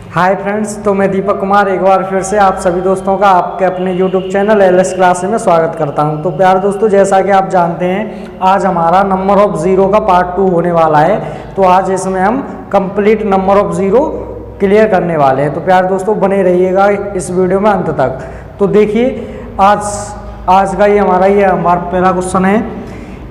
Hi friends, तो मैं दीपक कुमार एक बार फिर से आप सभी दोस्तों का आपके अपने यूट्यूब चैनल एलएस क्लास में स्वागत करता हूं। तो प्यारे दोस्तों, जैसा कि आप जानते हैं आज हमारा नंबर ऑफ ज़ीरो का पार्ट 2 होने वाला है। तो आज इसमें हम complete number of zero clear करने वाले हैं। तो प्यारे दोस्तों, बने रहिएगा इस वीडियो में अंत तक। तो देखिए आज का हमारा पहला क्वेश्चन है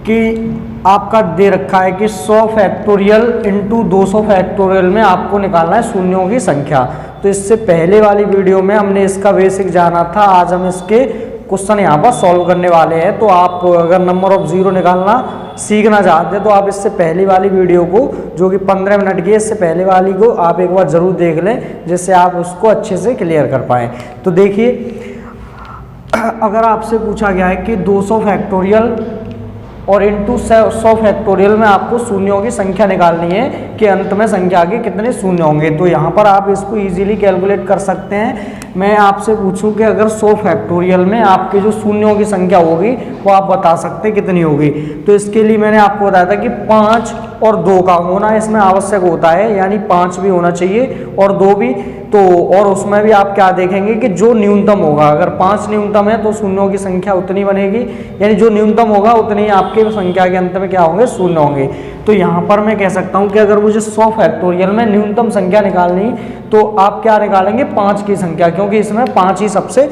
कि आपका दे रखा है कि 100 फैक्टोरियल इंटू 200 फैक्टोरियल में आपको निकालना है शून्यों की संख्या। तो इससे पहले वाली वीडियो में हमने इसका बेसिक जाना था, आज हम इसके क्वेश्चन यहाँ पर सॉल्व करने वाले हैं। तो आप अगर नंबर ऑफ ज़ीरो निकालना सीखना चाहते हैं तो आप इससे पहली वाली वीडियो को, जो कि 15 मिनट की है, इससे पहले वाली को आप एक बार ज़रूर देख लें, जिससे आप उसको अच्छे से क्लियर कर पाएँ। तो देखिए, अगर आपसे पूछा गया है कि 200 फैक्टोरियल और इंटू 100 फैक्टोरियल में आपको शून्यों की संख्या निकालनी है कि अंत में संख्या के कितने शून्य होंगे, तो यहाँ पर आप इसको इजीली कैलकुलेट कर सकते हैं। मैं आपसे पूछूं कि अगर 100 फैक्टोरियल में आपके जो शून्यों की संख्या होगी वो आप बता सकते हैं कितनी होगी। तो इसके लिए मैंने आपको बताया था कि 5 और 2 का होना इसमें आवश्यक होता है, यानी 5 भी होना चाहिए और 2 भी। तो और उसमें भी आप क्या देखेंगे कि जो न्यूनतम होगा, अगर 5 न्यूनतम है तो शून्यों की संख्या उतनी बनेगी, यानी जो न्यूनतम होगा उतनी आपके संख्या के अंत में क्या होंगे, शून्य होंगे। तो यहाँ पर मैं कह सकता हूँ कि अगर मुझे 100 फैक्टोरियल में न्यूनतम संख्या निकालनी तो आप क्या निकालेंगे, 5 की संख्या, क्योंकि इसमें 5 ही सबसे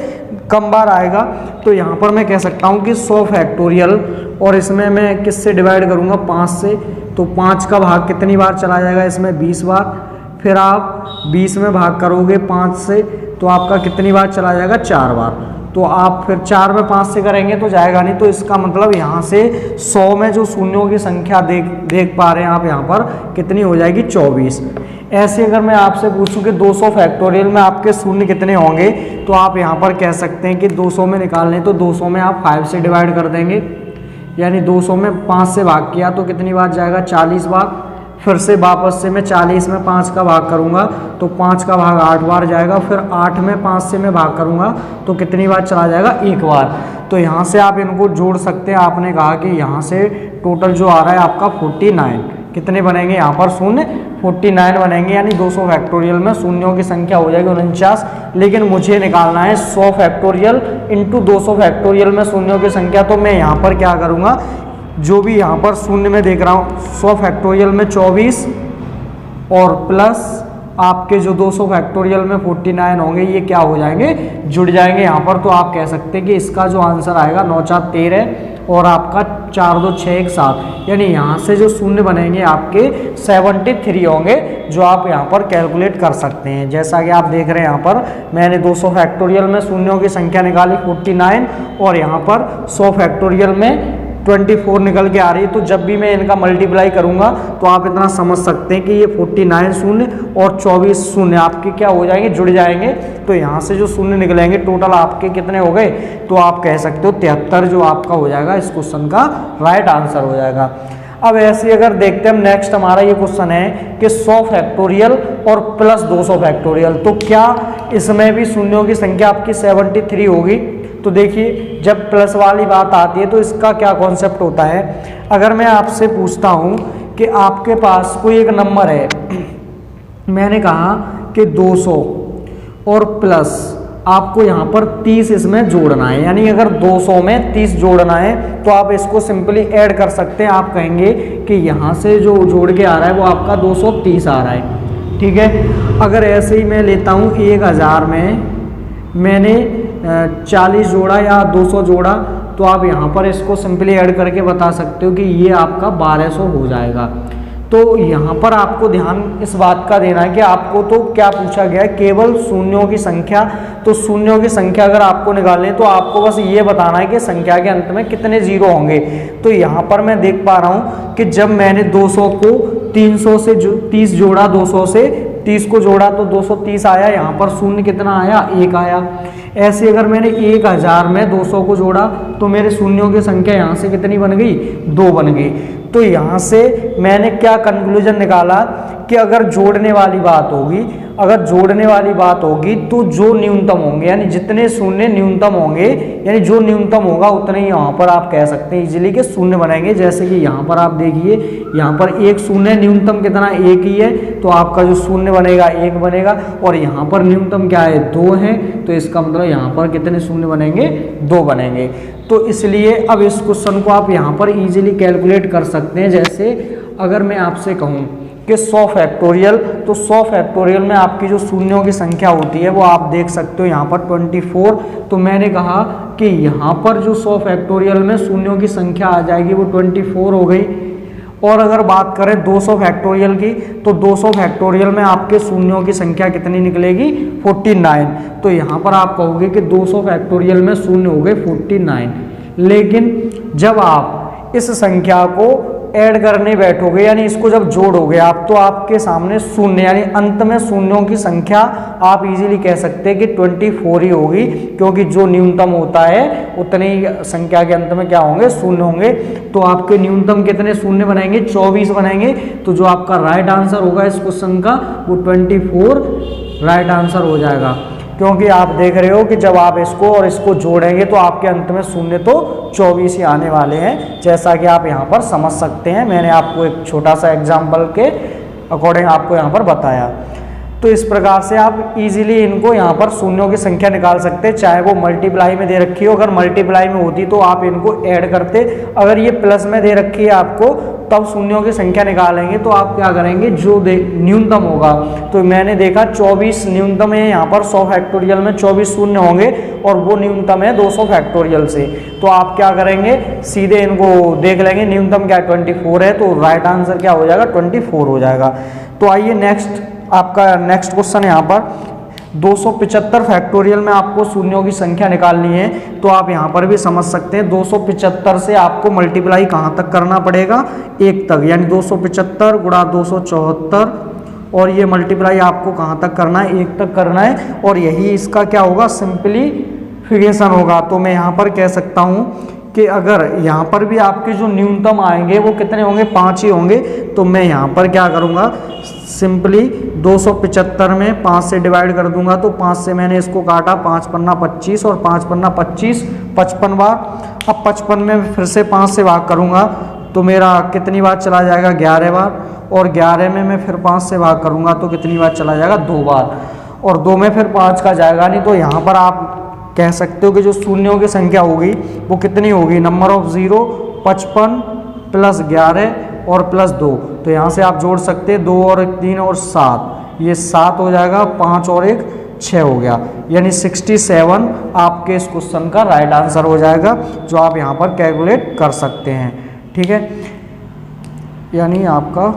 कम बार आएगा। तो यहाँ पर मैं कह सकता हूँ कि 100 फैक्टोरियल और इसमें मैं किससे डिवाइड करूँगा, 5 से। तो 5 का भाग कितनी बार चला जाएगा, इसमें 20 बार। फिर आप 20 में भाग करोगे 5 से तो आपका कितनी बार चला जाएगा, 4 बार। तो आप फिर 4 में 5 से करेंगे तो जाएगा नहीं। तो इसका मतलब यहाँ से 100 में जो शून्यों की संख्या देख पा रहे हैं आप, यहाँ पर कितनी हो जाएगी, 24। ऐसे अगर मैं आपसे पूछूं कि 200 फैक्टोरियल में आपके शून्य कितने होंगे, तो आप यहाँ पर कह सकते हैं कि 200 में निकालने, तो 200 में आप 5 से डिवाइड कर देंगे, यानी 200 में 5 से भाग किया तो कितनी बार जाएगा, 40 बार। फिर से वापस से मैं 40 में 5 का भाग करूंगा तो 5 का भाग 8 बार जाएगा। फिर 8 में 5 से मैं भाग करूंगा तो कितनी बार चला जाएगा, 1 बार। तो यहाँ से आप इनको जोड़ सकते हैं। आपने कहा कि यहाँ से टोटल जो आ रहा है आपका 49, कितने बनेंगे यहाँ पर शून्य, 49 बनेंगे, यानी 200 फैक्टोरियल में शून्यों की संख्या हो जाएगी 49। लेकिन मुझे निकालना है 100 फैक्टोरियल इंटू 200 फैक्टोरियल में शून्यों की संख्या। तो मैं यहाँ पर क्या करूँगा, जो भी यहाँ पर शून्य में देख रहा हूँ, 100 फैक्टोरियल में 24 और प्लस आपके जो 200 फैक्टोरियल में 49 होंगे, ये क्या हो जाएंगे, जुड़ जाएंगे यहाँ पर। तो आप कह सकते हैं कि इसका जो आंसर आएगा 9 4 13 और आपका 4 2 6 1 7, यानी यहाँ से जो शून्य बनेंगे आपके 73 होंगे, जो आप यहाँ पर कैलकुलेट कर सकते हैं। जैसा कि आप देख रहे हैं यहाँ पर मैंने 200 फैक्टोरियल में शून्यों की संख्या निकाली 49 और यहाँ पर 100 फैक्टोरियल में 24 निकल के आ रही है। तो जब भी मैं इनका मल्टीप्लाई करूंगा तो आप इतना समझ सकते हैं कि ये 49 शून्य और 24 शून्य आपके क्या हो जाएंगे, जुड़ जाएंगे। तो यहाँ से जो शून्य निकलेंगे टोटल आपके कितने हो गए, तो आप कह सकते हो 73 जो आपका हो जाएगा इस क्वेश्चन का राइट आंसर हो जाएगा। अब ऐसे अगर देखते हैं नेक्स्ट हमारा ये क्वेश्चन है कि 100 फैक्टोरियल और प्लस 200 फैक्टोरियल, तो क्या इसमें भी शून्यों की संख्या आपकी 73 होगी। तो देखिए, जब प्लस वाली बात आती है तो इसका क्या कॉन्सेप्ट होता है। अगर मैं आपसे पूछता हूँ कि आपके पास कोई एक नंबर है, मैंने कहा कि 200 और प्लस आपको यहाँ पर 30 इसमें जोड़ना है, यानी अगर 200 में 30 जोड़ना है तो आप इसको सिंपली ऐड कर सकते हैं। आप कहेंगे कि यहाँ से जो जोड़ के आ रहा है वो आपका 230 आ रहा है, ठीक है। अगर ऐसे ही मैं लेता हूँ 1000 में मैंने 40 जोड़ा या 200 जोड़ा, तो आप यहाँ पर इसको सिंपली ऐड करके बता सकते हो कि ये आपका 1200 हो जाएगा। तो यहाँ पर आपको ध्यान इस बात का देना है कि आपको तो क्या पूछा गया है, केवल शून्यों की संख्या। तो शून्यों की संख्या अगर आपको निकालनी है तो आपको बस ये बताना है कि संख्या के अंत में कितने जीरो होंगे। तो यहाँ पर मैं देख पा रहा हूँ कि जब मैंने 200 को 300 से 30 जोड़ा, 200 से 30 को जोड़ा तो 230 आया, यहाँ पर शून्य कितना आया, 1 आया। ऐसे अगर मैंने 1000 में 200 को जोड़ा तो मेरे शून्यों की संख्या यहाँ से कितनी बन गई, 2 बन गई। तो यहाँ से मैंने क्या कंक्लूजन निकाला कि अगर जोड़ने वाली बात होगी, अगर जोड़ने वाली बात होगी तो जो न्यूनतम होंगे यानी जितने शून्य न्यूनतम होंगे यानी जो न्यूनतम होगा उतने ही यहाँ पर आप कह सकते हैं इजीली के शून्य बनाएंगे। जैसे कि यहाँ पर आप देखिए यहाँ पर एक शून्य, न्यूनतम कितना एक ही है, तो आपका जो शून्य बनेगा एक बनेगा, और यहाँ पर न्यूनतम क्या है 2 है, तो इसका मतलब यहाँ पर कितने शून्य बनेंगे 2 बनेंगे। तो इसलिए अब इस क्वेश्चन को आप यहाँ पर इजीली कैलकुलेट कर सकते हैं। जैसे अगर मैं आपसे कहूँ कि 100 फैक्टोरियल, तो 100 फैक्टोरियल में आपकी जो शून्यों की संख्या होती है वो आप देख सकते हो यहाँ पर 24। तो मैंने कहा कि यहाँ पर जो 100 फैक्टोरियल में शून्यों की संख्या आ जाएगी वो 24 हो गई। और अगर बात करें 200 फैक्टोरियल की, तो 200 फैक्टोरियल में आपके शून्यों की संख्या कितनी निकलेगी 49। तो यहाँ पर आप कहोगे कि 200 फैक्टोरियल में शून्य हो गए 49। लेकिन जब आप इस संख्या को ऐड करने बैठोगे यानी इसको जब जोड़ोगे आप, तो आपके सामने शून्य यानी अंत में शून्यों की संख्या आप इजीली कह सकते हैं कि 24 ही होगी, क्योंकि जो न्यूनतम होता है उतनी ही संख्या के अंत में क्या होंगे शून्य होंगे। तो आपके न्यूनतम कितने शून्य बनाएंगे 24 बनाएंगे। तो जो आपका राइट आंसर होगा इस क्वेश्चन का वो 24 राइट आंसर हो जाएगा, क्योंकि आप देख रहे हो कि जब आप इसको और इसको जोड़ेंगे तो आपके अंत में शून्य तो 24 ही आने वाले हैं, जैसा कि आप यहाँ पर समझ सकते हैं। मैंने आपको एक छोटा सा एग्जाम्पल के अकॉर्डिंग आपको यहाँ पर बताया। तो इस प्रकार से आप इजीली इनको यहाँ पर शून्यों की संख्या निकाल सकते हैं, चाहे वो मल्टीप्लाई में दे रखी हो। अगर मल्टीप्लाई में होती तो आप इनको ऐड करते, अगर ये प्लस में दे रखी है आपको तब शून्यों की संख्या निकालेंगे। तो आप क्या करेंगे जो न्यूनतम होगा, तो मैंने देखा 24 न्यूनतम है यहाँ पर 100 फैक्टोरियल में 24 शून्य होंगे, और वो न्यूनतम है 200 फैक्टोरियल से। तो आप क्या करेंगे सीधे इनको देख लेंगे, न्यूनतम क्या 24 है, तो राइट आंसर क्या हो जाएगा 24 हो जाएगा। तो आइए नेक्स्ट आपका नेक्स्ट क्वेश्चन यहाँ पर 275 फैक्टोरियल में आपको शून्यों की संख्या निकालनी है। तो आप यहाँ पर भी समझ सकते हैं 275 से आपको मल्टीप्लाई कहाँ तक करना पड़ेगा 1 तक, यानी 275 गुणा 274, और ये मल्टीप्लाई आपको कहाँ तक करना है 1 तक करना है, और यही इसका क्या होगा सिंप्लीफिकेशन होगा। तो मैं यहाँ पर कह सकता हूँ कि अगर यहाँ पर भी आपके जो न्यूनतम आएंगे वो कितने होंगे 5 ही होंगे। तो मैं यहाँ पर क्या करूँगा सिंपली 275 में 5 से डिवाइड कर दूंगा। तो 5 से मैंने इसको काटा, 5 पन्ना 25 और 5 पन्ना 25 55 बार। अब 55 में फिर से 5 से भाग करूँगा तो मेरा कितनी बार चला जाएगा 11 बार, और 11 में मैं फिर 5 से भाग करूँगा तो कितनी बार चला जाएगा 2 बार, और 2 में फिर 5 का जाएगा नहीं। तो यहाँ पर आप कह सकते हो कि जो शून्यों की संख्या होगी वो कितनी होगी नंबर ऑफ 0 55 प्लस 11 और प्लस 2। तो यहाँ से आप जोड़ सकते हैं 2 और 1 3 और 7, ये 7 हो जाएगा, 5 और 1 6 हो गया, यानी 67 आपके इस क्वेश्चन का राइट आंसर हो जाएगा, जो आप यहाँ पर कैलकुलेट कर सकते हैं। ठीक है, यानी आपका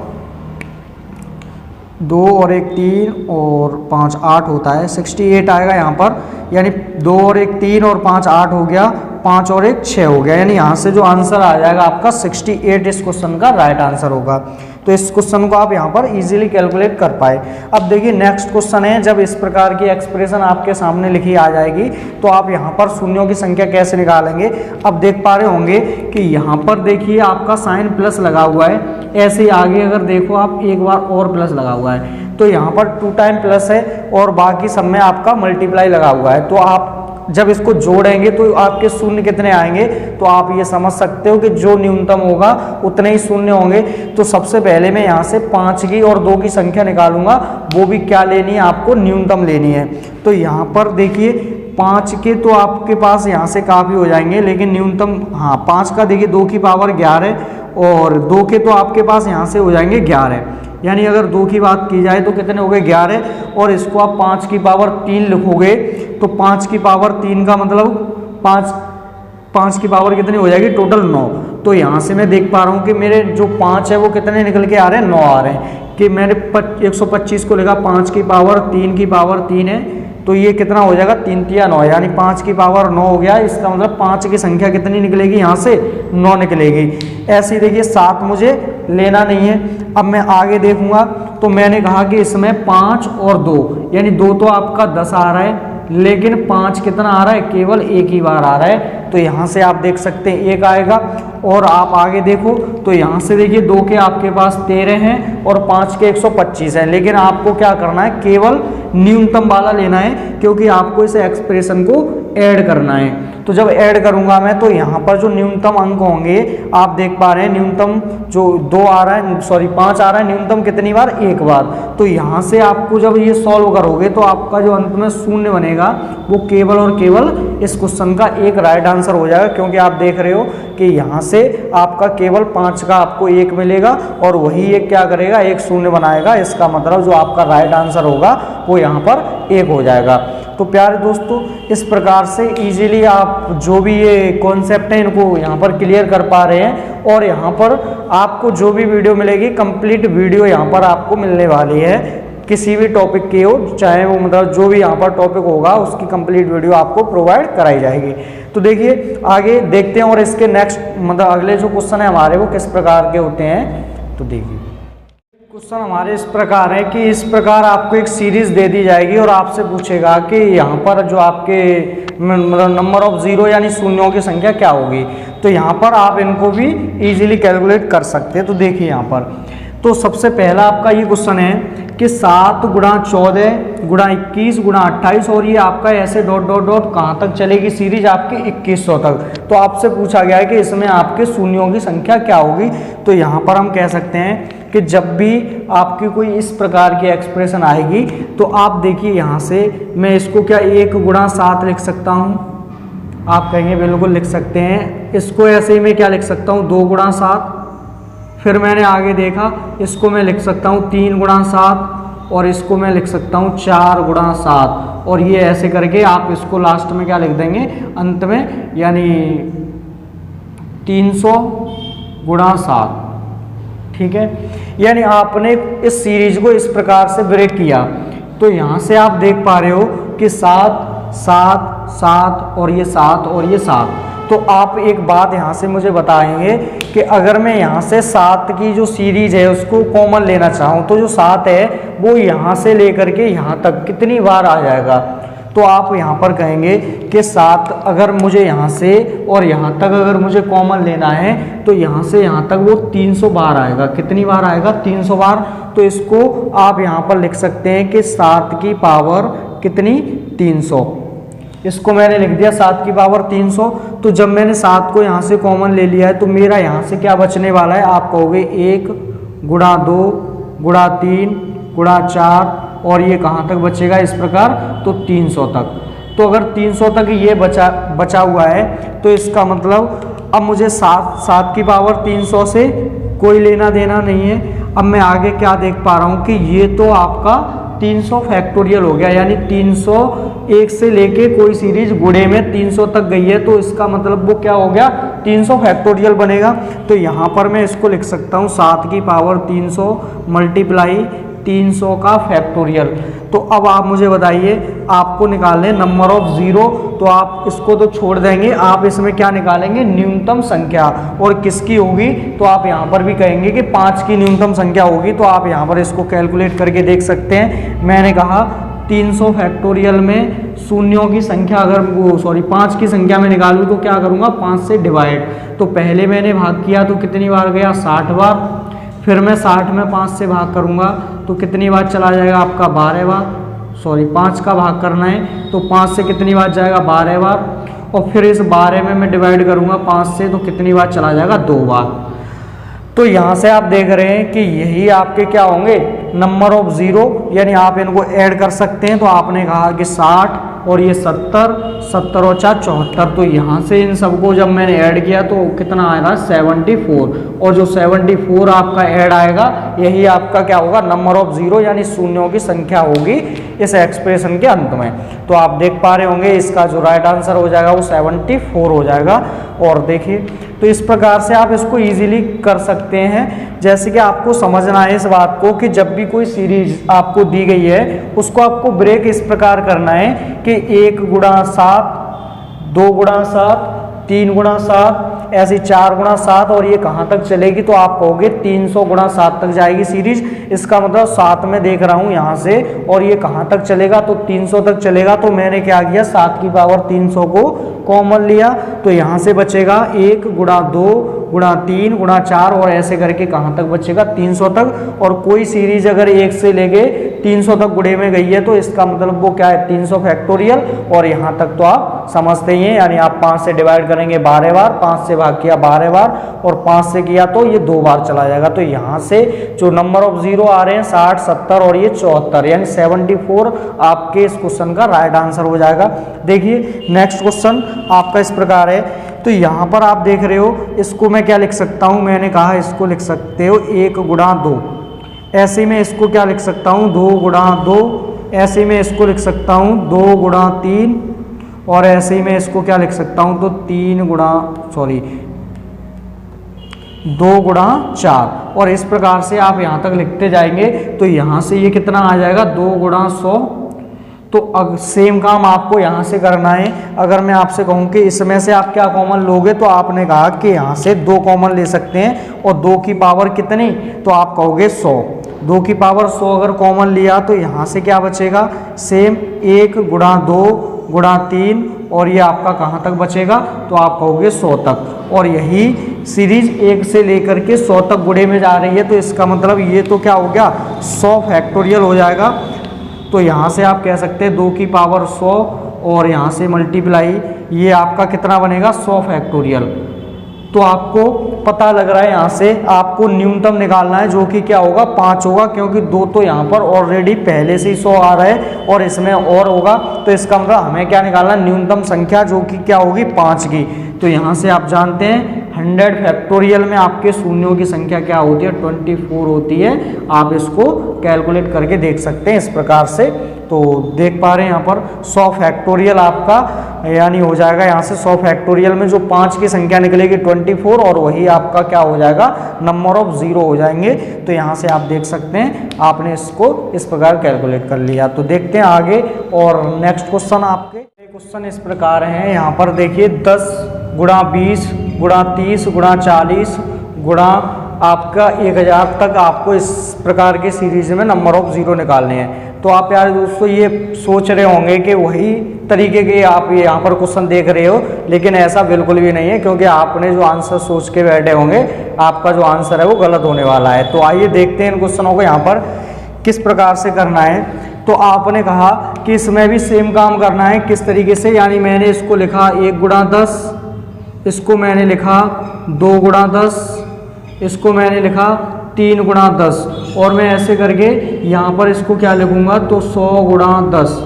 2 और 1 3 और 5 8 होता है, 68 आएगा यहाँ पर, यानी 2 और 1 3 और 5 8 हो गया, 5 और 1 6 हो गया, यानी यहाँ से जो आंसर आ जाएगा आपका 68 इस क्वेश्चन का राइट आंसर होगा। तो इस क्वेश्चन को आप यहाँ पर इजीली कैलकुलेट कर पाए। अब देखिए नेक्स्ट क्वेश्चन है, जब इस प्रकार की एक्सप्रेशन आपके सामने लिखी आ जाएगी तो आप यहाँ पर शून्यों की संख्या कैसे निकालेंगे। अब देख पा रहे होंगे कि यहाँ पर देखिए आपका साइन प्लस लगा हुआ है, ऐसे ही आगे अगर देखो आप एक बार और प्लस लगा हुआ है, तो यहाँ पर 2 टाइम प्लस है और बाकी सब में आपका मल्टीप्लाई लगा हुआ है। तो आप जब इसको जोड़ेंगे तो आपके शून्य कितने आएंगे, तो आप ये समझ सकते हो कि जो न्यूनतम होगा उतने ही शून्य होंगे। तो सबसे पहले मैं यहाँ से 5 की और 2 की संख्या निकालूंगा, वो भी क्या लेनी है आपको न्यूनतम लेनी है। तो यहाँ पर देखिए 5 के तो आपके पास यहाँ से काफ़ी हो जाएंगे, लेकिन न्यूनतम 5 का देखिए 2 की पावर 11 और 2 के तो आपके पास यहाँ से हो जाएंगे 11, यानी अगर 2 की बात की जाए तो कितने हो गए 11, और इसको आप 5 की पावर 3 लिखोगे तो 5 की पावर 3 का मतलब 5 की पावर कितनी हो जाएगी टोटल 9। तो यहाँ से मैं देख पा रहा हूँ कि मेरे जो 5 है वो कितने निकल के आ रहे हैं 9 आ रहे हैं, कि मैंने 125 को लिखा 5 की पावर 3 की पावर 3 है, तो ये कितना हो जाएगा 3 3 9, यानी 5 की पावर 9 हो गया। इसका मतलब 5 की संख्या कितनी निकलेगी यहाँ से 9 निकलेगी। ऐसे ही देखिए 7 मुझे लेना नहीं है। अब मैं आगे देखूंगा तो मैंने कहा कि इसमें 5 और 2 यानी 2 तो आपका 10 आ रहा है, लेकिन 5 कितना आ रहा है, केवल एक ही बार आ रहा है। तो यहाँ से आप देख सकते हैं 1 आएगा। और आप आगे देखो तो यहाँ से देखिए 2 के आपके पास 13 हैं और 5 के 125 है, लेकिन आपको क्या करना है, केवल न्यूनतम वाला लेना है, क्योंकि आपको इस एक्सप्रेशन को ऐड करना है। तो जब ऐड करूंगा मैं तो यहाँ पर जो न्यूनतम अंक होंगे आप देख पा रहे हैं, न्यूनतम जो 2 आ रहा है, सॉरी 5 आ रहा है, न्यूनतम कितनी बार, एक बार। तो यहाँ से आपको जब ये सॉल्व करोगे तो आपका जो अंत में शून्य बनेगा वो केवल और केवल इस क्वेश्चन का एक राइट आंसर हो जाएगा, क्योंकि आप देख रहे हो कि यहाँ से आपका केवल 5 का आपको 1 मिलेगा और वही एक क्या करेगा, एक शून्य बनाएगा। इसका मतलब जो आपका राइट आंसर होगा वो यहाँ पर 1 हो जाएगा। तो प्यारे दोस्तों, इस प्रकार से इजीली आप जो भी ये कॉन्सेप्ट है इनको यहाँ पर क्लियर कर पा रहे हैं। और यहाँ पर आपको जो भी वीडियो मिलेगी, कंप्लीट वीडियो यहाँ पर आपको मिलने वाली है, किसी भी टॉपिक की हो, चाहे वो मतलब जो भी यहाँ पर टॉपिक होगा उसकी कंप्लीट वीडियो आपको प्रोवाइड कराई जाएगी। तो देखिए आगे देखते हैं और इसके नेक्स्ट मतलब अगले जो क्वेश्चन है हमारे वो किस प्रकार के होते हैं। तो देखिए क्वेश्चन हमारे इस प्रकार है कि इस प्रकार आपको एक सीरीज दे दी जाएगी और आपसे पूछेगा कि यहाँ पर जो आपके मतलब नंबर ऑफ जीरो यानी शून्यों की संख्या क्या होगी। तो यहाँ पर आप इनको भी इजीली कैलकुलेट कर सकते हैं। तो देखिए यहाँ पर तो सबसे पहला आपका ये क्वेश्चन है कि 7 गुणा 14 गुणा 21 गुणा 28 और ये आपका ऐसे डॉट डॉट डॉट कहाँ तक चलेगी सीरीज आपकी 2100 तक। तो आपसे पूछा गया है कि इसमें आपके शून्यों की संख्या क्या होगी। तो यहाँ पर हम कह सकते हैं कि जब भी आपकी कोई इस प्रकार की एक्सप्रेशन आएगी तो आप देखिए यहाँ से मैं इसको क्या 1 गुणा 7 लिख सकता हूँ। आप कहेंगे बिल्कुल लिख सकते हैं। इसको ऐसे ही मैं क्या लिख सकता हूँ 2 गुणा 7। फिर मैंने आगे देखा इसको मैं लिख सकता हूँ 3 गुणा 7 और इसको मैं लिख सकता हूँ 4 गुणा 7 और ये ऐसे करके आप इसको लास्ट में क्या लिख देंगे अंत में, यानी 300 गुणा 7। ठीक है, यानी आपने इस सीरीज को इस प्रकार से ब्रेक किया। तो यहाँ से आप देख पा रहे हो कि 7 7 7 और ये 7 और ये 7। तो आप एक बात यहाँ से मुझे बताएंगे कि अगर मैं यहाँ से 7 की जो सीरीज है उसको कॉमन लेना चाहूँ तो जो 7 है वो यहाँ से लेकर के यहाँ तक कितनी बार आ जाएगा। तो आप यहाँ पर कहेंगे कि 7 अगर मुझे यहाँ से और यहाँ तक अगर मुझे कॉमन लेना है तो यहाँ से यहाँ तक वो 300 बार आएगा। कितनी बार आएगा, 300 बार। तो इसको आप यहाँ पर लिख सकते हैं कि 7 की पावर कितनी, 300। इसको मैंने लिख दिया 7 की पावर 300। तो जब मैंने 7 को यहाँ से कॉमन ले लिया है तो मेरा यहाँ से क्या बचने वाला है, आप कहोगे 1 गुणा 2 गुणा 3 गुणा 4 और ये कहाँ तक बचेगा इस प्रकार, तो 300 तक। तो अगर 300 तक ये बचा हुआ है तो इसका मतलब अब मुझे 7 की पावर 300 से कोई लेना देना नहीं है। अब मैं आगे क्या देख पा रहा हूँ कि ये तो आपका 300 फैक्टोरियल हो गया, यानी 301 से लेके कोई सीरीज गुणे में 300 तक गई है तो इसका मतलब वो क्या हो गया, 300 फैक्टोरियल बनेगा। तो यहाँ पर मैं इसको लिख सकता हूँ 7 की पावर 300 मल्टीप्लाई 300 का फैक्टोरियल। तो अब आप मुझे बताइए आपको निकालने नंबर ऑफ जीरो। तो आप इसको तो छोड़ देंगे, आप इसमें क्या निकालेंगे, न्यूनतम संख्या। और किसकी होगी, तो आप यहाँ पर भी कहेंगे कि 5 की न्यूनतम संख्या होगी। तो आप यहाँ पर इसको कैलकुलेट करके देख सकते हैं। मैंने कहा 300 फैक्टोरियल में शून्यों की संख्या अगर वो 5 की संख्या में निकालूँ तो क्या करूँगा, 5 से डिवाइड। तो पहले मैंने भाग किया तो कितनी बार गया, 60 बार। फिर मैं 60 में 5 से भाग करूँगा तो कितनी बार चला जाएगा आपका, 12 बार। 5 का भाग करना है तो 5 से कितनी बार जाएगा, 12 बार। और फिर इस 12 में मैं डिवाइड करूँगा 5 से तो कितनी बार चला जाएगा, 2 बार। तो यहाँ से आप देख रहे हैं कि यही आपके क्या होंगे, नंबर ऑफ जीरो, यानी आप इनको ऐड कर सकते हैं। तो आपने कहा कि 60 और ये 70 70 और 4 74। तो यहाँ से इन सबको जब मैंने ऐड किया तो कितना आएगा, 74। और जो 74 आपका ऐड आएगा यही आपका क्या होगा, नंबर ऑफ जीरो यानी शून्यों की संख्या होगी इस एक्सप्रेशन के अंत में। तो आप देख पा रहे होंगे इसका जो राइट आंसर हो जाएगा वो 74 हो जाएगा। और देखिए तो इस प्रकार से आप इसको इजीली कर सकते हैं। जैसे कि आपको समझना है इस बात को कि जब भी कोई सीरीज आपको दी गई है उसको आपको ब्रेक इस प्रकार करना है कि 1 गुणा 7 2 गुणा 7 3 गुणा 7 ऐसी 4 गुणा 7 और ये कहाँ तक चलेगी, तो आप कहोगे 300 गुणा 7 तक जाएगी सीरीज। इसका मतलब 7 में देख रहा हूँ यहाँ से, और ये कहाँ तक चलेगा, तो 300 तक चलेगा। तो मैंने क्या किया, 7 की पावर 300 को कॉमन लिया, तो यहाँ से बचेगा 1 गुणा 2 गुणा 3 गुणा 4 और ऐसे करके कहाँ तक बचेगा, 300 तक। और कोई सीरीज अगर 1 से लेके 300 तक गुणे में गई है तो इसका मतलब वो क्या है, 300 फैक्टोरियल। और यहाँ तक तो आप समझते ही हैं, यानी आप 5 से डिवाइड करेंगे 12 बार, 5 से भाग किया 12 बार और 5 से किया तो ये 2 बार चला जाएगा। तो यहाँ से जो नंबर ऑफ जीरो आ रहे हैं 60, 70 और ये 74, यानी 74 आपके इस क्वेश्चन का राइट आंसर हो जाएगा। देखिए नेक्स्ट क्वेश्चन आपका इस प्रकार है। तो यहाँ पर आप देख रहे हो, इसको मैं क्या लिख सकता हूँ, मैंने कहा इसको लिख सकते हो 1 गुणा 2, ऐसे में इसको क्या लिख सकता हूँ 2 गुणा 2, ऐसे में इसको लिख सकता हूँ 2 गुणा 3 और ऐसे ही मैं इसको क्या लिख सकता हूँ, तो 2 गुणा 4 और इस प्रकार से आप यहाँ तक लिखते जाएंगे। तो यहाँ से ये कितना आ जाएगा, 2 गुणा 100। तो अब सेम काम आपको यहाँ से करना है। अगर मैं आपसे कहूँ कि इसमें से आप क्या कॉमन लोगे, तो आपने कहा कि यहाँ से 2 कॉमन ले सकते हैं और 2 की पावर कितनी, तो आप कहोगे 100। 2 की पावर 100 अगर कॉमन लिया तो यहाँ से क्या बचेगा, सेम 1 गुणा 2 गुणा 3 और ये आपका कहाँ तक बचेगा, तो आप कहोगे 100 तक। और यही सीरीज 1 से लेकर के 100 तक गुणे में जा रही है, तो इसका मतलब ये तो क्या हो गया, 100 फैक्टोरियल हो जाएगा। तो यहाँ से आप कह सकते हैं 2 की पावर 100 और यहाँ से मल्टीप्लाई, ये आपका कितना बनेगा, 100 फैक्टोरियल। तो आपको पता लग रहा है यहाँ से आपको न्यूनतम निकालना है, जो कि क्या होगा, 5 होगा, क्योंकि 2 तो यहाँ पर ऑलरेडी पहले से ही 100 आ रहा है और इसमें और होगा। तो इसका मतलब हमें क्या निकालना है, न्यूनतम संख्या, जो कि क्या होगी, 5 की। तो यहाँ से आप जानते हैं 100 फैक्टोरियल में आपके शून्यों की संख्या क्या होती है, 24 होती है। आप इसको कैलकुलेट करके देख सकते हैं इस प्रकार से। तो देख पा रहे हैं यहाँ पर 100 फैक्टोरियल आपका यानी हो जाएगा, यहाँ से 100 फैक्टोरियल में जो 5 की संख्या निकलेगी 24 और वही आपका क्या हो जाएगा, नंबर ऑफ जीरो हो जाएंगे। तो यहाँ से आप देख सकते हैं आपने इसको इस प्रकार कैलकुलेट कर लिया। तो देखते हैं आगे और नेक्स्ट क्वेश्चन आपके क्वेश्चन इस प्रकार हैं। यहाँ पर देखिए 10 गुणा 20 गुणा 30 गुणा 40 गुणा आपका 1000 तक आपको इस प्रकार के सीरीज में नंबर ऑफ जीरो निकालने हैं। तो आप यार दोस्तों ये सोच रहे होंगे कि वही तरीके के आप ये यहाँ पर क्वेश्चन देख रहे हो, लेकिन ऐसा बिल्कुल भी नहीं है, क्योंकि आपने जो आंसर सोच के बैठे होंगे आपका जो आंसर है वो गलत होने वाला है। तो आइए देखते हैं इन क्वेश्चनों को यहाँ पर किस प्रकार से करना है। तो आपने कहा कि इसमें भी सेम काम करना है, किस तरीके से, यानी मैंने इसको लिखा 1 गुणा 10, इसको मैंने लिखा 2 गुणा 10, इसको मैंने लिखा 3 गुणा 10 और मैं ऐसे करके यहाँ पर इसको क्या लिखूंगा, तो 100 गुणा 10,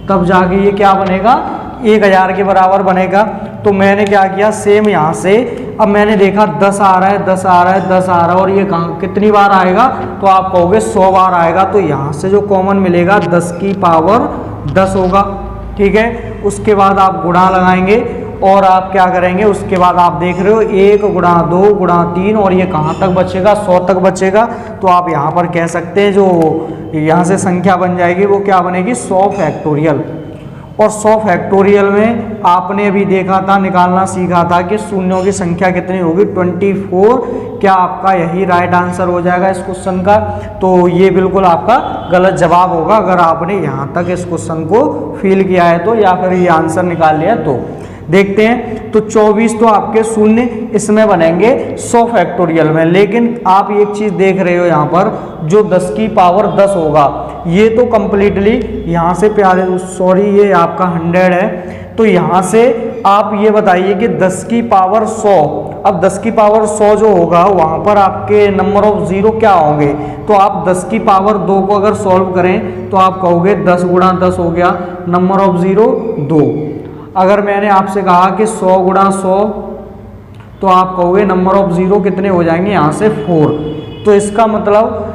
तब जाके ये क्या बनेगा, 1000 के बराबर बनेगा। तो मैंने क्या किया, सेम यहाँ से अब मैंने देखा 10 आ रहा है 10 आ रहा है 10 आ रहा है और ये कहाँ कितनी बार आएगा, तो आप कहोगे 100 बार आएगा। तो यहाँ से जो कॉमन मिलेगा 10 की पावर 10 होगा, ठीक है। उसके बाद आप गुणा लगाएंगे और आप क्या करेंगे, उसके बाद आप देख रहे हो 1 गुणा 2 गुणा 3 और ये कहाँ तक बचेगा, 100 तक बचेगा। तो आप यहाँ पर कह सकते हैं जो यहाँ से संख्या बन जाएगी वो क्या बनेगी, 100 फैक्टोरियल। और 100 फैक्टोरियल में आपने अभी देखा था, निकालना सीखा था कि शून्यों की संख्या कितनी होगी, 24। क्या आपका यही राइट आंसर हो जाएगा इस क्वेश्चन का। तो ये बिल्कुल आपका गलत जवाब होगा अगर आपने यहाँ तक इस क्वेश्चन को फील किया है तो, या फिर ये आंसर निकाल लिया तो। देखते हैं तो 24 तो आपके शून्य इसमें बनेंगे 100 फैक्टोरियल में, लेकिन आप एक चीज़ देख रहे हो यहाँ पर जो 10 की पावर 10 होगा ये तो कंप्लीटली यहाँ से प्यारे, सॉरी ये आपका 100 है। तो यहाँ से आप ये बताइए कि 10 की पावर 100, अब 10 की पावर 100 जो होगा वहाँ पर आपके नंबर ऑफ जीरो क्या होंगे, तो आप 10 की पावर 2 को अगर सॉल्व करें तो आप कहोगे 10 गुणा 10 हो गया, नंबर ऑफ जीरो 2। अगर मैंने आपसे कहा कि 100 गुणा 100 तो आप कहोगे नंबर ऑफ जीरो कितने हो जाएंगे, यहाँ से 4। तो इसका मतलब,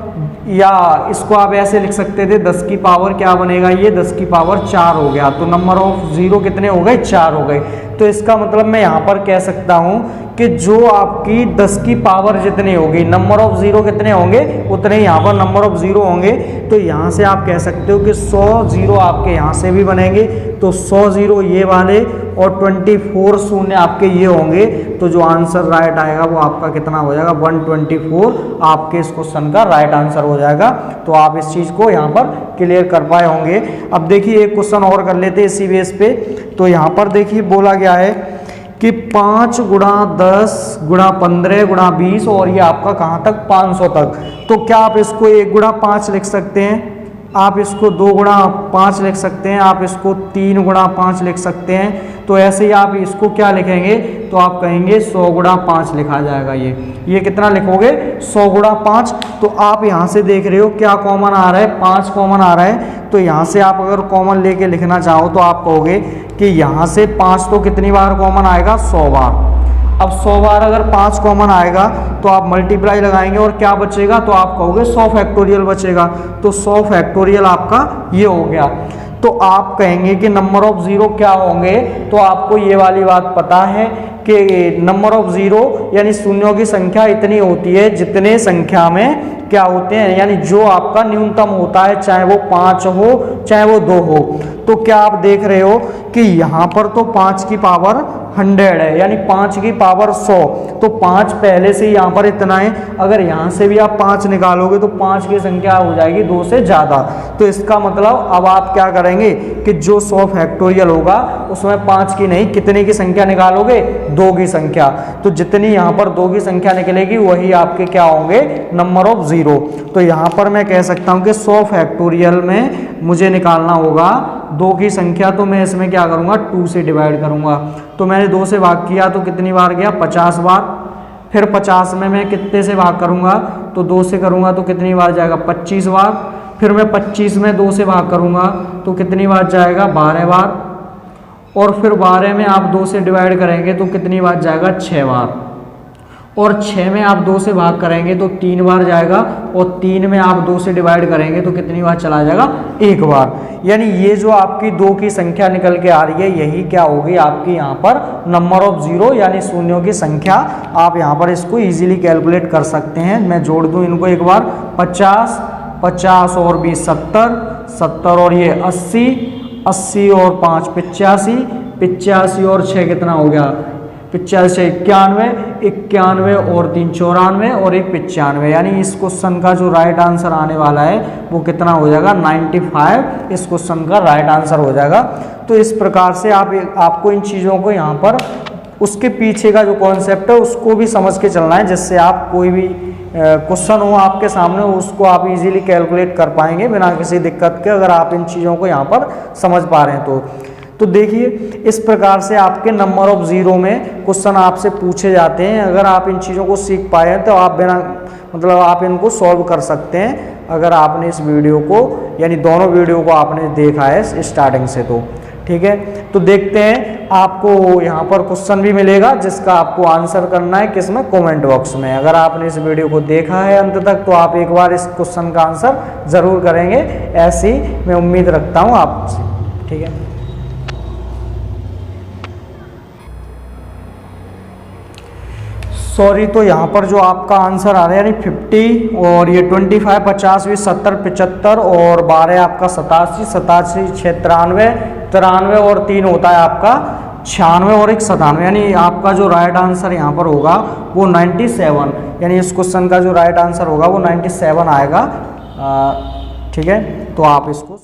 या इसको आप ऐसे लिख सकते थे 10 की पावर क्या बनेगा, ये 10 की पावर 4 हो गया। तो नंबर ऑफ जीरो कितने हो गए, 4 हो गए। तो इसका मतलब मैं यहाँ पर कह सकता हूँ कि जो आपकी 10 की पावर जितनी होगी, नंबर ऑफ जीरो कितने होंगे उतने ही यहाँ पर नंबर ऑफ जीरो होंगे। तो यहाँ से आप कह सकते हो कि 100 जीरो आपके यहाँ से भी बनेंगे, तो 100 जीरो ये वाले और 24 शून्य आपके ये होंगे। तो जो आंसर राइट आएगा वो आपका कितना हो जाएगा, 124 आपके इस क्वेश्चन का राइट आंसर हो जाएगा। तो आप इस चीज़ को यहाँ पर क्लियर कर पाए होंगे। अब देखिए एक क्वेश्चन और कर लेते हैं इसी बेस पे। तो यहाँ पर देखिए बोला गया है कि 5 गुणा 10 गुणा 15 गुणा 20 और ये आपका कहाँ तक 500 तक। तो क्या आप इसको 1 गुणा 5 लिख सकते हैं, आप इसको 2 गुणा 5 लिख सकते हैं, आप इसको 3 गुणा 5 लिख सकते हैं। तो ऐसे ही आप इसको क्या लिखेंगे, तो आप कहेंगे 100 गुणा 5 लिखा जाएगा। ये कितना लिखोगे 100 गुणा 5। तो आप यहाँ से देख रहे हो क्या कॉमन आ रहा है, 5 कॉमन आ रहा है। तो यहाँ से आप अगर कॉमन लेके लिखना चाहो तो आप कहोगे कि यहाँ से 5 तो कितनी बार कॉमन आएगा, 100 बार। अब 100 बार अगर 5 कॉमन आएगा तो आप मल्टीप्लाई लगाएंगे और क्या बचेगा, तो आप कहोगे 100 फैक्टोरियल बचेगा। तो 100 फैक्टोरियल आपका ये हो गया। तो आप कहेंगे कि नंबर ऑफ जीरो क्या होंगे, तो आपको ये वाली बात पता है कि नंबर ऑफ जीरो यानी शून्यों की संख्या इतनी होती है जितने संख्या में क्या होते हैं, यानी जो आपका न्यूनतम होता है, चाहे वो 5 हो चाहे वो 2 हो। तो क्या आप देख रहे हो कि यहाँ पर तो 5 की पावर 100 है, यानी 5 की पावर 100। तो 5 पहले से यहाँ पर इतना है, अगर यहाँ से भी आप 5 निकालोगे तो 5 की संख्या हो जाएगी 2 से ज़्यादा। तो इसका मतलब अब आप क्या करेंगे कि जो 100 फैक्टोरियल होगा उसमें 5 की नहीं, कितने की संख्या निकालोगे, 2 की संख्या। तो जितनी यहाँ पर 2 की संख्या निकलेगी वही आपके क्या होंगे, नंबर ऑफ जीरो। तो यहाँ पर मैं कह सकता हूँ कि 100 फैक्टोरियल में मुझे निकालना होगा 2 की संख्या। तो मैं इसमें क्या करूँगा, 2 से डिवाइड करूँगा। तो मैंने 2 से भाग किया तो कितनी बार गया, 50 बार। फिर 50 में मैं कितने से भाग करूँगा, तो 2 से करूँगा तो कितनी बार जाएगा, 25 बार। फिर मैं 25 में 2 से भाग करूँगा तो कितनी बार जाएगा, 12 बार। और फिर 12 में आप 2 से डिवाइड करेंगे तो कितनी बार जाएगा, 6 बार। और 6 में आप 2 से भाग करेंगे तो 3 बार जाएगा। और 3 में आप 2 से डिवाइड करेंगे तो कितनी बार चला जाएगा, 1 बार। यानी ये जो आपकी 2 की संख्या निकल के आ रही है यही क्या होगी आपकी यहाँ पर नंबर ऑफ जीरो यानी शून्यों की संख्या। आप यहाँ पर इसको इजीली कैलकुलेट कर सकते हैं। मैं जोड़ दूँ इनको एक बार, 50 50 और 20 70 70 और ये 80 80 और 5 85 85 और 6 कितना हो गया, 85 91 91 और 3 94 और 1 95। यानी इस क्वेश्चन का जो राइट आंसर आने वाला है वो कितना हो जाएगा, 95 इस क्वेश्चन का राइट आंसर हो जाएगा। तो इस प्रकार से आपको इन चीज़ों को यहाँ पर उसके पीछे का जो कॉन्सेप्ट है उसको भी समझ के चलना है, जिससे आप कोई भी क्वेश्चन हो आपके सामने उसको आप इजीली कैलकुलेट कर पाएंगे बिना किसी दिक्कत के, अगर आप इन चीज़ों को यहाँ पर समझ पा रहे हैं तो देखिए इस प्रकार से आपके नंबर ऑफ जीरो में क्वेश्चन आपसे पूछे जाते हैं। अगर आप इन चीज़ों को सीख पाए हैं तो आप बिना मतलब आप इनको सॉल्व कर सकते हैं, अगर आपने इस वीडियो को यानी दोनों वीडियो को आपने देखा है स्टार्टिंग से। तो ठीक है, तो देखते हैं आपको यहाँ पर क्वेश्चन भी मिलेगा जिसका आपको आंसर करना है किसमें, कमेंट बॉक्स में। अगर आपने इस वीडियो को देखा है अंत तक तो आप एक बार इस क्वेश्चन का आंसर ज़रूर करेंगे, ऐसी मैं उम्मीद रखता हूँ आपसे। ठीक है, सॉरी, तो यहाँ पर जो आपका आंसर आ रहा है यानी 50 और ये 25 50 20 70 75 और 12 आपका 87 87 6 93 93 और 3 होता है आपका 96 और 1 97। यानी आपका जो राइट आंसर यहाँ पर होगा वो 97, यानी इस क्वेश्चन का जो राइट आंसर होगा वो 97 आएगा। ठीक है, तो आप इसको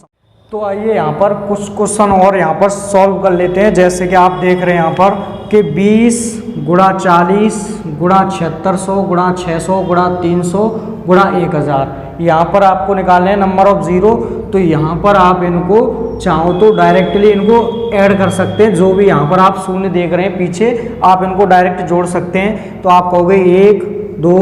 तो आइए यहाँ पर कुछ क्वेश्चन और यहाँ पर सॉल्व कर लेते हैं। जैसे कि आप देख रहे हैं यहाँ पर कि 20 गुणा 40 गुणा 7600 गुणा 600 गुणा 300 गुणा 1000, यहाँ पर आपको निकालने हैं नंबर ऑफ जीरो। तो यहाँ पर आप इनको चाहो तो डायरेक्टली इनको ऐड कर सकते हैं, जो भी यहाँ पर आप शून्य देख रहे हैं पीछे आप इनको डायरेक्ट जोड़ सकते हैं। तो आप कहोगे 1 2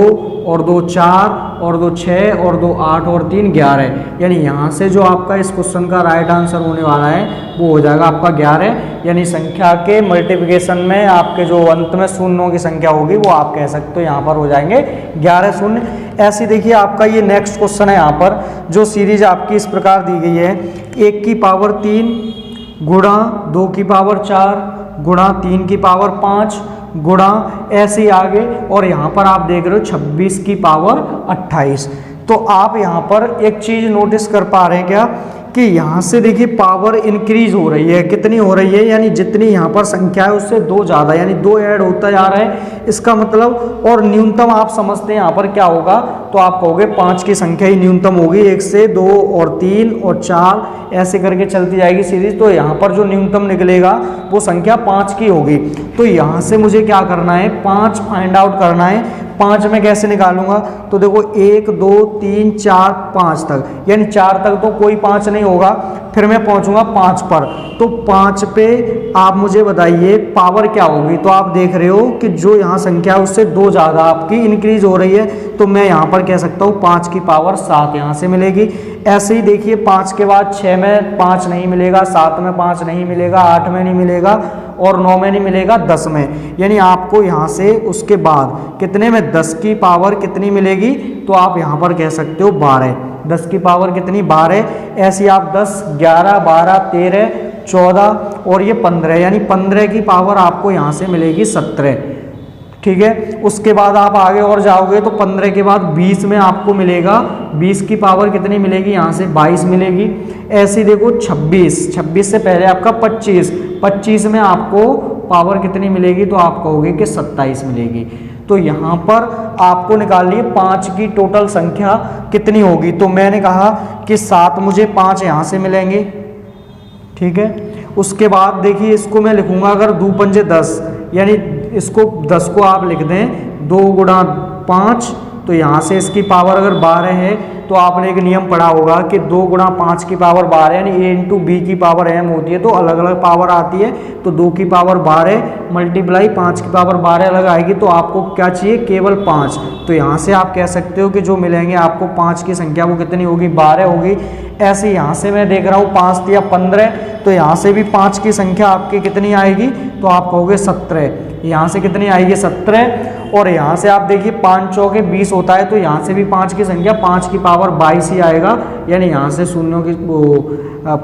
और 2 4 और 2 6 और 2 8 और 3 11, यानी यहाँ से जो आपका इस क्वेश्चन का राइट आंसर होने वाला है वो हो जाएगा आपका 11। यानी संख्या के मल्टीप्लिकेशन में आपके जो अंत में शून्यों की संख्या होगी वो आप कह सकते हो यहाँ पर हो जाएंगे 11 शून्य। ऐसे देखिए आपका ये नेक्स्ट क्वेश्चन है, यहाँ पर जो सीरीज आपकी इस प्रकार दी गई है 1 की पावर 3 गुणा 2 की पावर 4 गुणा 3 की पावर 5 गुणा ऐसे ही आगे, और यहाँ पर आप देख रहे हो 26 की पावर 28। तो आप यहाँ पर एक चीज़ नोटिस कर पा रहे हैं क्या कि यहाँ से देखिए पावर इंक्रीज हो रही है, कितनी हो रही है, यानी जितनी यहाँ पर संख्या है उससे 2 ज़्यादा, यानी 2 ऐड होता जा रहा है। इसका मतलब, और न्यूनतम आप समझते हैं यहाँ पर क्या होगा, तो आप कहोगे 5 की संख्या ही न्यूनतम होगी, 1 से 2 और 3 और 4 ऐसे करके चलती जाएगी सीरीज। तो यहाँ पर जो न्यूनतम निकलेगा वो संख्या 5 की होगी। तो यहाँ से मुझे क्या करना है, 5 फाइंड आउट करना है। 5 में कैसे निकालूंगा, तो देखो 1 2 3 4 5 तक, यानी 4 तक तो कोई 5 नहीं होगा, फिर मैं पहुंचूंगा 5 पर। तो 5 पे आप मुझे बताइए पावर क्या होगी। तो आप देख रहे हो कि जो यहाँ संख्या है उससे 2 ज़्यादा आपकी इंक्रीज हो रही है, तो मैं यहाँ पर कह सकता हूँ 5 की पावर 7 यहाँ से मिलेगी। ऐसे ही देखिए 5 के बाद 6 में 5 नहीं मिलेगा, 7 में 5 नहीं मिलेगा, 8 में नहीं मिलेगा, और 9 में नहीं मिलेगा, 10 में। यानी आपको यहाँ से उसके बाद कितने में 10 की पावर कितनी मिलेगी, तो आप यहाँ पर कह सकते हो 12। 10 की पावर कितनी, 12। ऐसी आप 10 11 12 13 14 और ये 15, यानी 15 की पावर आपको यहाँ से मिलेगी 17। ठीक है, उसके बाद आप आगे और जाओगे तो 15 के बाद 20 में आपको मिलेगा, 20 की पावर कितनी मिलेगी, यहाँ से 22 मिलेगी। ऐसे देखो 26 से पहले आपका 25 में आपको पावर कितनी मिलेगी, तो आप कहोगे कि 27 मिलेगी। तो यहाँ पर आपको निकालिए 5 की टोटल संख्या कितनी होगी। तो मैंने कहा कि 7 मुझे 5 यहाँ से मिलेंगे। ठीक है, उसके बाद देखिए इसको मैं लिखूंगा अगर 2 पंजे 10, यानी इसको 10 को आप लिख दें 2 गुणा 5, तो यहाँ से इसकी पावर अगर 12 है, तो आपने एक नियम पढ़ा होगा कि 2 गुणा 5 की पावर 12, यानी a इंटू बी की पावर m होती है, तो अलग अलग पावर आती है। तो 2 की पावर 12 मल्टीप्लाई 5 की पावर 12 अलग आएगी, तो आपको क्या चाहिए, केवल 5। तो यहाँ से आप कह सकते हो कि जो मिलेंगे आपको 5 की संख्या वो कितनी होगी, 12 होगी। ऐसे यहाँ से मैं देख रहा हूँ 5 या 15, तो यहाँ से भी 5 की संख्या आपकी कितनी आएगी, तो आप कहोगे 17। यहाँ से कितनी आएगी, 17। और यहाँ से आप देखिए 5 चौके 20 होता है, तो यहाँ से भी 5 की संख्या 5 की पावर 22 ही आएगा, यानी यहाँ से शून्यों की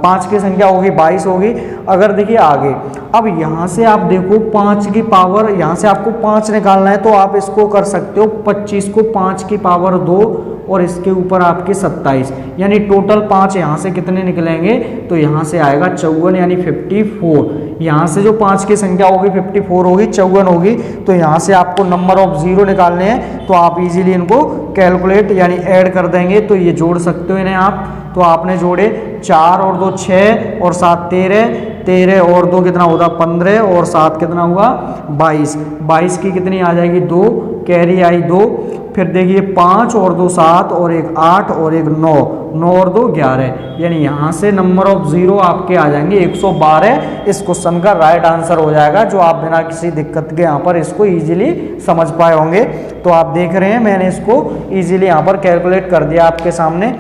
5 की संख्या होगी 22 होगी। अगर देखिए आगे, अब यहाँ से आप देखो 5 की पावर, यहाँ से आपको 5 निकालना है, तो आप इसको कर सकते हो 25 को 5 की पावर 2 और इसके ऊपर आपके 27, यानी टोटल 5 यहाँ से कितने निकलेंगे, तो यहाँ से आएगा 54, यानी 54। यहाँ से जो 5 की संख्या होगी 54 होगी, 54 होगी। तो यहाँ से आपको नंबर ऑफ 0 निकालने हैं, तो आप इजीली इनको कैलकुलेट यानी ऐड कर देंगे, तो ये जोड़ सकते हो इन्हें आप। तो आपने जोड़े 4 और 2 6 और 7 13 और 2 कितना होगा 15 और 7 कितना हुआ 22 की कितनी आ जाएगी 2, कैरी आई 2। फिर देखिए 5 और 2 7 और 1 8 और 1 9 और 2 11, यानी यहाँ से नंबर ऑफ 0 आपके आ जाएंगे 112। इस क्वेश्चन का राइट आंसर हो जाएगा, जो आप बिना किसी दिक्कत के यहाँ पर इसको इजीली समझ पाए होंगे। तो आप देख रहे हैं मैंने इसको इजीली यहाँ पर कैलकुलेट कर दिया आपके सामने।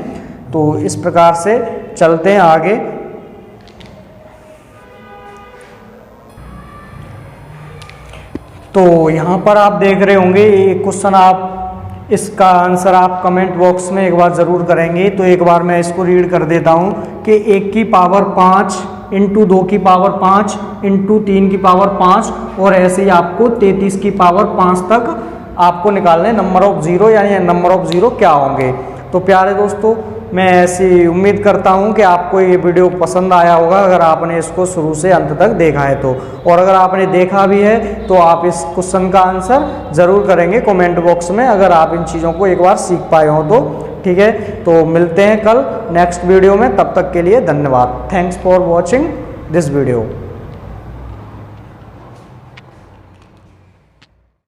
तो इस प्रकार से चलते हैं आगे। तो यहाँ पर आप देख रहे होंगे ये क्वेश्चन, आप इसका आंसर आप कमेंट बॉक्स में एक बार ज़रूर करेंगे। तो एक बार मैं इसको रीड कर देता हूँ कि 1 की पावर 5 इंटू 2 की पावर 5 इंटू 3 की पावर 5 और ऐसे ही आपको 33 की पावर 5 तक आपको निकालने नंबर ऑफ 0, यानी नंबर ऑफ 0 क्या होंगे। तो प्यारे दोस्तों, मैं ऐसी उम्मीद करता हूं कि आपको ये वीडियो पसंद आया होगा, अगर आपने इसको शुरू से अंत तक देखा है तो। और अगर आपने देखा भी है तो आप इस क्वेश्चन का आंसर ज़रूर करेंगे कमेंट बॉक्स में, अगर आप इन चीज़ों को एक बार सीख पाए हो तो। ठीक है, तो मिलते हैं कल नेक्स्ट वीडियो में, तब तक के लिए धन्यवाद। Thanks for watching this video.